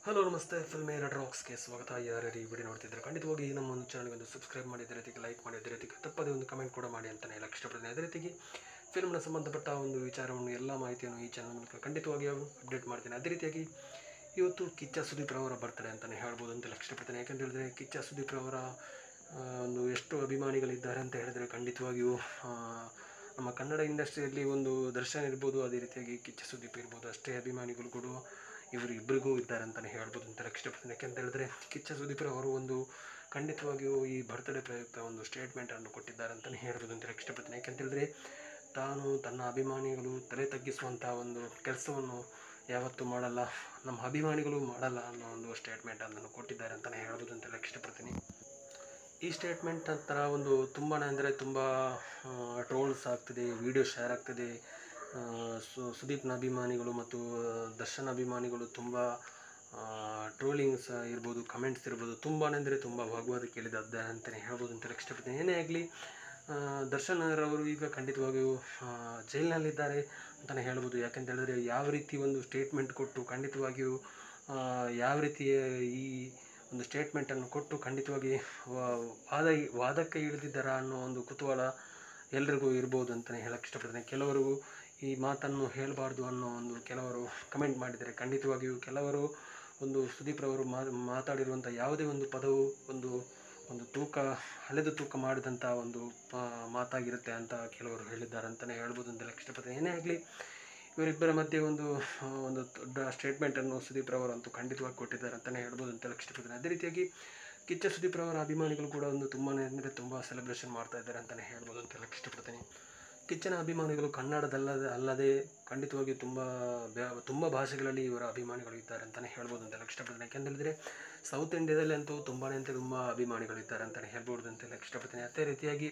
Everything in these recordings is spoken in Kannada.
ಹಲೋ ನಮಸ್ತೆ ಫಿಲ್ಮೇ ರೆಡ್ ರಾಕ್ಸ್ಗೆ ಸ್ವಾಗತ. ಯಾರ್ಯಾರು ಈ ವಿಡಿಯೋ ನೋಡ್ತಿದ್ದಾರೆ ಖಂಡಿತವಾಗಿ ನಮ್ಮ ಒಂದು ಚಾನಲ್ಗೆ ಒಂದು ಸಬ್ಸ್ಕ್ರೈಬ್ ಮಾಡಿ, ಅದೇ ರೀತಿಗೆ ಲೈಕ್ ಮಾಡಿ, ಅದೇ ರೀತಿಗೆ ತಪ್ಪದೇ ಒಂದು ಕಮೆಂಟ್ ಕೂಡ ಮಾಡಿ ಅಂತಲೇ ಹೇಳಕ್ಕೆ ಇಷ್ಟಪಡ್ತೀನಿ. ಅದೇ ರೀತಿಗೆ ಫಿಲ್ಮ್ನ ಸಂಬಂಧಪಟ್ಟ ಒಂದು ವಿಚಾರವನ್ನು ಎಲ್ಲ ಮಾಹಿತಿಯನ್ನು ಈ ಚಾನಲ್ ಮೂಲಕ ಖಂಡಿತವಾಗಿ ಅಪ್ಡೇಟ್ ಮಾಡ್ತೀನಿ. ಅದೇ ರೀತಿಯಾಗಿ ಇವತ್ತು ಕಿಚ್ಚ ಸುದೀಪ್ ಅವರ ಬರ್ತಡೇ ಅಂತಲೇ ಹೇಳ್ಬೋದು ಅಂತ ಹೇಳಕ್ಕೆ ಇಷ್ಟಪಡ್ತೀನಿ. ಯಾಕೆಂತ ಹೇಳಿದ್ರೆ ಕಿಚ್ಚ ಸುದೀಪ್ ಅವರ ಒಂದು ಎಷ್ಟು ಅಭಿಮಾನಿಗಳಿದ್ದಾರೆ ಅಂತ ಹೇಳಿದ್ರೆ ಖಂಡಿತವಾಗಿಯೂ ನಮ್ಮ ಕನ್ನಡ ಇಂಡಸ್ಟ್ರಿಯಲ್ಲಿ ಒಂದು ದರ್ಶನ್ ಇರ್ಬೋದು, ಅದೇ ರೀತಿಯಾಗಿ ಕಿಚ್ಚ ಸುದೀಪ್ ಇರ್ಬೋದು, ಅಷ್ಟೇ ಅಭಿಮಾನಿಗಳು ಕೂಡ ಇವರಿಬ್ಬರಿಗೂ ಇದ್ದಾರೆ ಅಂತಲೇ ಹೇಳ್ಬೋದು ಅಂತ ಇಷ್ಟಪಡ್ತೀನಿ. ಯಾಕೆಂತ ಹೇಳಿದ್ರೆ ಕಿಚ್ಚ ಸುದೀಪ್ ಅವರು ಒಂದು ಖಂಡಿತವಾಗಿಯೂ ಈ ಬರ್ತ್ಡೇ ಪ್ರಯುಕ್ತ ಒಂದು ಸ್ಟೇಟ್ಮೆಂಟನ್ನು ಕೊಟ್ಟಿದ್ದಾರೆ ಅಂತಲೇ ಹೇಳ್ಬೋದು ಅಂತ ಇಷ್ಟಪಡ್ತೀನಿ. ಯಾಕೆಂತ ಹೇಳಿದ್ರೆ ತಾನು ತನ್ನ ಅಭಿಮಾನಿಗಳು ತಲೆ ತಗ್ಗಿಸುವಂಥ ಒಂದು ಕೆಲಸವನ್ನು ಯಾವತ್ತೂ ಮಾಡಲ್ಲ, ನಮ್ಮ ಅಭಿಮಾನಿಗಳು ಮಾಡಲ್ಲ ಅನ್ನೋ ಒಂದು ಸ್ಟೇಟ್ಮೆಂಟನ್ನು ಕೊಟ್ಟಿದ್ದಾರೆ ಅಂತಲೇ ಹೇಳ್ಬೋದು ಅಂತ ಇಷ್ಟಪಡ್ತೀನಿ. ಈ ಸ್ಟೇಟ್ಮೆಂಟ್ ನಂತರ ಒಂದು ತುಂಬಾ ಅಂದರೆ ತುಂಬ ಟ್ರೋಲ್ಸ್ ಆಗ್ತಿದೆ, ವಿಡಿಯೋ ಶೇರ್ ಆಗ್ತಿದೆ. ಸುದೀಪ್ನ ಅಭಿಮಾನಿಗಳು ಮತ್ತು ದರ್ಶನ್ ಅಭಿಮಾನಿಗಳು ತುಂಬ ಟ್ರೋಲಿಂಗ್ಸ್ ಇರ್ಬೋದು, ಕಮೆಂಟ್ಸ್ ಇರ್ಬೋದು, ತುಂಬಾ ಅಂದರೆ ತುಂಬ ವಾಗ್ವಾದ ಕೇಳಿದ್ದಾರೆ ಅಂತಲೇ ಹೇಳ್ಬೋದು ಅಂತ ಇಷ್ಟಪಡ್ತೀನಿ. ಏನೇ ಆಗಲಿ ದರ್ಶನ್ ಅವರು ಈಗ ಖಂಡಿತವಾಗಿಯೂ ಜೈಲಿನಲ್ಲಿದ್ದಾರೆ ಅಂತಲೇ ಹೇಳ್ಬೋದು. ಯಾಕೆಂತ ಹೇಳಿದ್ರೆ ಯಾವ ರೀತಿ ಒಂದು ಸ್ಟೇಟ್ಮೆಂಟ್ ಕೊಟ್ಟು ಖಂಡಿತವಾಗಿಯೂ ಯಾವ ರೀತಿ ಈ ಒಂದು ಸ್ಟೇಟ್ಮೆಂಟನ್ನು ಕೊಟ್ಟು ಖಂಡಿತವಾಗಿ ವಾದಕ್ಕೆ ಇಳಿದಿದ್ದಾರಾ ಅನ್ನೋ ಒಂದು ಕುತೂಹಲ ಎಲ್ರಿಗೂ ಇರ್ಬೋದು ಅಂತಲೇ ಹೇಳಕ್ಕೆ ಇಷ್ಟಪಡ್ತೀನಿ. ಕೆಲವರು ಈ ಮಾತನ್ನು ಹೇಳಬಾರ್ದು ಅನ್ನೋ ಒಂದು ಕೆಲವರು ಕಮೆಂಟ್ ಮಾಡಿದ್ದಾರೆ. ಖಂಡಿತವಾಗಿಯೂ ಕೆಲವರು ಒಂದು ಸುದೀಪ್ರವರು ಮಾತಾಡಿರುವಂಥ ಯಾವುದೇ ಒಂದು ಪದವು ಒಂದು ಒಂದು ಅಲೆದು ತೂಕ ಮಾಡಿದಂಥ ಒಂದು ಮಾತಾಗಿರುತ್ತೆ ಅಂತ ಕೆಲವರು ಹೇಳಿದ್ದಾರೆ ಅಂತಲೇ ಹೇಳ್ಬೋದು ಅಂತ ಇಷ್ಟಪಡ್ತೀನಿ. ಏನೇ ಆಗಲಿ ಇವರಿಬ್ಬರ ಮಧ್ಯೆ ಒಂದು ದೊಡ್ಡ ಸ್ಟೇಟ್ಮೆಂಟನ್ನು ಸುದೀಪ್ರವರಂತೂ ಖಂಡಿತವಾಗಿ ಕೊಟ್ಟಿದ್ದಾರೆ ಅಂತಲೇ ಹೇಳ್ಬೋದು ಅಂತ ಇಷ್ಟಪಡ್ತೀನಿ. ಅದೇ ರೀತಿಯಾಗಿ ಕಿಚ್ಚ ಸುದೀಪ್ರವರ ಅಭಿಮಾನಿಗಳು ಕೂಡ ಒಂದು ತುಂಬಾ ಅಂದರೆ ತುಂಬ ಸೆಲೆಬ್ರೇಷನ್ ಮಾಡ್ತಾ ಇದ್ದಾರೆ ಅಂತಲೇ ಹೇಳ್ಬೋದು ಅಂತ ಇಷ್ಟಪಡ್ತೀನಿ. ಕಿಚ್ಚನ ಅಭಿಮಾನಿಗಳು ಅಲ್ಲದೆ ಖಂಡಿತವಾಗಿ ತುಂಬ ಭಾಷೆಗಳಲ್ಲಿ ಇವರ ಅಭಿಮಾನಿಗಳು ಇದ್ದಾರೆ ಅಂತಲೇ ಹೇಳ್ಬೋದು ಅಂತ ಇಷ್ಟಪಡ್ತೀನಿ. ಯಾಕೆಂದರೆ ಸೌತ್ ಇಂಡಿಯಾದಲ್ಲಿ ಅಂತೂ ತುಂಬಾ ತುಂಬ ಅಭಿಮಾನಿಗಳಿದ್ದಾರೆ ಅಂತಲೇ ಹೇಳ್ಬೋದು ಅಂತ ಇಷ್ಟಪಡ್ತೀನಿ. ಅದೇ ರೀತಿಯಾಗಿ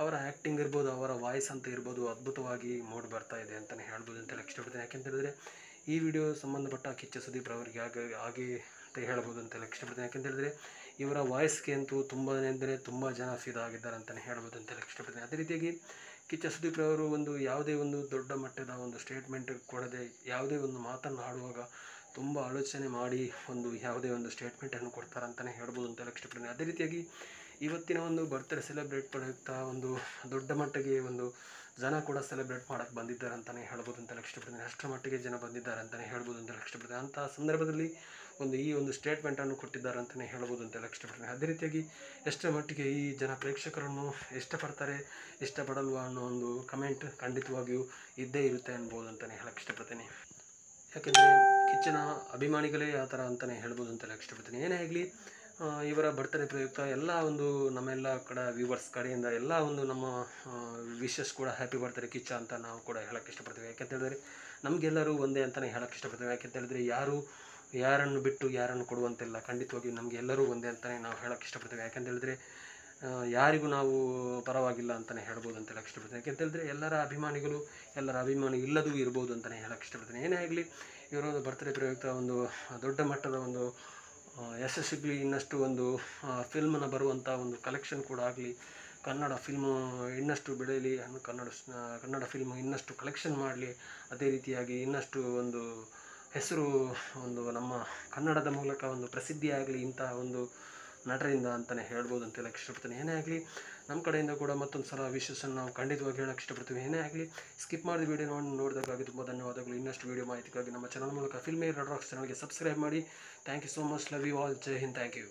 ಅವರ ಆ್ಯಕ್ಟಿಂಗ್ ಇರ್ಬೋದು, ಅವರ ವಾಯ್ಸ್ ಅಂತ ಇರ್ಬೋದು, ಅದ್ಭುತವಾಗಿ ಮೂಡಿ ಬರ್ತಾ ಇದೆ ಅಂತಲೇ ಹೇಳ್ಬೋದು ಅಂತ ಇಷ್ಟಪಡ್ತೀನಿ. ಯಾಕೆಂತೇಳಿದ್ರೆ ಈ ವಿಡಿಯೋ ಸಂಬಂಧಪಟ್ಟ ಕಿಚ್ಚ ಸುದೀಪ್ ಅವರಿಗೆ ಹಾಗೆ ಅಂತ ಹೇಳ್ಬೋದು ಅಂತ ಇಷ್ಟಪಡ್ತೀನಿ. ಯಾಕೆಂತೇಳಿದ್ರೆ ಇವರ ವಾಯ್ಸ್ಗೆ ಅಂತೂ ತುಂಬಾ ಅಂದರೆ ತುಂಬ ಜನ ಫಿದಾ ಆಗಿದ್ದಾರೆ ಅಂತಲೇ ಹೇಳ್ಬೋದು ಅಂತ ಇಷ್ಟಪಡ್ತೀನಿ. ಅದೇ ರೀತಿಯಾಗಿ ಕಿಚ್ಚ ಸುದೀಪ್ ಅವರು ಒಂದು ಯಾವುದೇ ಒಂದು ದೊಡ್ಡ ಮಟ್ಟದ ಒಂದು ಸ್ಟೇಟ್ಮೆಂಟ್ ಕೊಡದೆ ಯಾವುದೇ ಒಂದು ಮಾತನ್ನು ಆಡುವಾಗ ತುಂಬ ಆಲೋಚನೆ ಮಾಡಿ ಒಂದು ಯಾವುದೇ ಒಂದು ಸ್ಟೇಟ್ಮೆಂಟನ್ನು ಕೊಡ್ತಾರೆ ಅಂತಲೇ ಹೇಳ್ಬೋದು ಅಂತ ಇಷ್ಟಪಡ್ತೀನಿ. ಅದೇ ರೀತಿಯಾಗಿ ಇವತ್ತಿನ ಒಂದು ಬರ್ತ್ಡೇ ಸೆಲೆಬ್ರೇಟ್ ಪ್ರಯುಕ್ತ ಒಂದು ದೊಡ್ಡ ಮಟ್ಟಿಗೆ ಒಂದು ಜನ ಕೂಡ ಸೆಲೆಬ್ರೇಟ್ ಮಾಡೋಕ್ಕೆ ಬಂದಿದ್ದಾರೆ ಅಂತಲೇ ಹೇಳ್ಬೋದು ಅಂತ ಇಷ್ಟಪಡ್ತೀನಿ. ಅಷ್ಟರ ಮಟ್ಟಿಗೆ ಜನ ಬಂದಿದ್ದಾರೆ ಅಂತಲೇ ಹೇಳ್ಬೋದು ಅಂತ ಇಷ್ಟಪಡ್ತೀನಿ. ಅಂಥ ಸಂದರ್ಭದಲ್ಲಿ ಈ ಒಂದು ಸ್ಟೇಟ್ಮೆಂಟನ್ನು ಕೊಟ್ಟಿದ್ದಾರೆ ಅಂತಲೇ ಹೇಳ್ಬೋದು ಅಂತ ಇಷ್ಟಪಡ್ತೀನಿ. ಅದೇ ರೀತಿಯಾಗಿ ಎಷ್ಟರ ಮಟ್ಟಿಗೆ ಈ ಜನ ಪ್ರೇಕ್ಷಕರನ್ನು ಇಷ್ಟಪಡ್ತಾರೆ, ಇಷ್ಟಪಡಲ್ವಾ ಅನ್ನೋ ಒಂದು ಕಮೆಂಟ್ ಖಂಡಿತವಾಗಿಯೂ ಇದ್ದೇ ಇರುತ್ತೆ ಅನ್ಬೋದು ಅಂತಲೇ ಹೇಳಕ್ಕೆ ಇಷ್ಟಪಡ್ತೀನಿ. ಯಾಕೆಂದರೆ ಕಿಚ್ಚನ ಅಭಿಮಾನಿಗಳೇ ಆ ಥರ ಅಂತಲೇ ಹೇಳ್ಬೋದು ಅಂತ ಇಷ್ಟಪಡ್ತೀನಿ. ಏನೇ ಆಗಲಿ ಇವರ ಬರ್ತ್ಡೇ ಪ್ರಯುಕ್ತ ಎಲ್ಲ ಒಂದು ನಮ್ಮೆಲ್ಲ ಕಡೆ ವ್ಯೂವರ್ಸ್ ಕಡೆಯಿಂದ ಎಲ್ಲ ಒಂದು ನಮ್ಮ ವಿಶಸ್ ಕೂಡ ಹ್ಯಾಪಿ ಬರ್ತ್ಡೇ ಕಿಚ್ಚ ಅಂತ ನಾವು ಕೂಡ ಹೇಳೋಕ್ಕೆ ಇಷ್ಟಪಡ್ತೀವಿ. ಯಾಕೆಂತೇಳಿದ್ರೆ ನಮಗೆಲ್ಲರೂ ಒಂದೇ ಅಂತಲೇ ಹೇಳೋಕ್ಕೆ ಇಷ್ಟಪಡ್ತೀವಿ. ಯಾಕೆಂತೇಳಿದ್ರೆ ಯಾರನ್ನು ಬಿಟ್ಟು ಯಾರನ್ನು ಕೊಡುವಂತಿಲ್ಲ, ಖಂಡಿತವಾಗಿ ನಮಗೆ ಎಲ್ಲರೂ ಒಂದೇ ಅಂತಲೇ ನಾವು ಹೇಳೋಕ್ಕೆ ಇಷ್ಟಪಡ್ತೀವಿ. ಯಾಕೆಂತೇಳಿದ್ರೆ ಯಾರಿಗೂ ನಾವು ಪರವಾಗಿಲ್ಲ ಅಂತಲೇ ಹೇಳ್ಬೋದು ಅಂತ ಹೇಳಕ್ಕೆ ಇಷ್ಟಪಡ್ತೀನಿ. ಯಾಕೆಂತೇಳಿದ್ರೆ ಎಲ್ಲರ ಅಭಿಮಾನಿ ಇಲ್ಲದೂ ಇರ್ಬೋದು ಅಂತಲೇ ಹೇಳೋಕ್ಕೆ ಇಷ್ಟಪಡ್ತೀನಿ. ಏನೇ ಆಗಲಿ ಇವರ ಒಂದು ಬರ್ತ್ಡೇ ಪ್ರಯುಕ್ತ ಒಂದು ದೊಡ್ಡ ಮಟ್ಟದ ಒಂದು ಯಶಸ್ಸಿಗಲಿ, ಇನ್ನಷ್ಟು ಒಂದು ಫಿಲ್ಮ್ನ ಬರುವಂಥ ಒಂದು ಕಲೆಕ್ಷನ್ ಕೂಡ ಆಗಲಿ, ಕನ್ನಡ ಫಿಲ್ಮು ಇನ್ನಷ್ಟು ಬೆಳೆಯಲಿ, ಕನ್ನಡ ಫಿಲ್ಮು ಇನ್ನಷ್ಟು ಕಲೆಕ್ಷನ್ ಮಾಡಲಿ, ಅದೇ ರೀತಿಯಾಗಿ ಇನ್ನಷ್ಟು ಒಂದು ಹೆಸರು ಒಂದು ನಮ್ಮ ಕನ್ನಡದ ಮೂಲಕ ಒಂದು ಪ್ರಸಿದ್ಧಿಯಾಗಲಿ ಇಂಥ ಒಂದು ನಟರಿಂದ ಅಂತಲೇ ಹೇಳ್ಬೋದು ಅಂತ ಹೇಳಕ್ಕೆ ಇಷ್ಟಪಡ್ತೀನಿ. ಏನೇ ಆಗಲಿ ನಮ್ಮ ಕಡೆಯಿಂದ ಕೂಡ ಮತ್ತೊಂದು ಸಲ ವಿಶೇಷನ್ನು ನಾವು ಖಂಡಿತವಾಗಿ ಹೇಳಕ್ಕೆ ಇಷ್ಟಪಡ್ತೀವಿ. ಏನೇ ಆಗಲಿ ಸ್ಕಿಪ್ ಮಾಡಿದ ವಿಡಿಯೋ ನೋಡಿದಾಗಾಗಿ ತುಂಬ ಧನ್ಯವಾದಗಳು. ಇನ್ನಷ್ಟು ವಿಡಿಯೋ ಮಾಹಿತಿಗಾಗಿ ನಮ್ಮ ಚಾನಲ್ ಮೂಲಕ ಫಿಲ್ಮೇ ರೆಡ್ ರಾಕ್ಸ್ ಚಾನಲ್ಗೆ ಸಬ್ಸ್ಕ್ರೈಬ್ ಮಾಡಿ. Thank you so much. Love you all. Jai Hind. Thank you.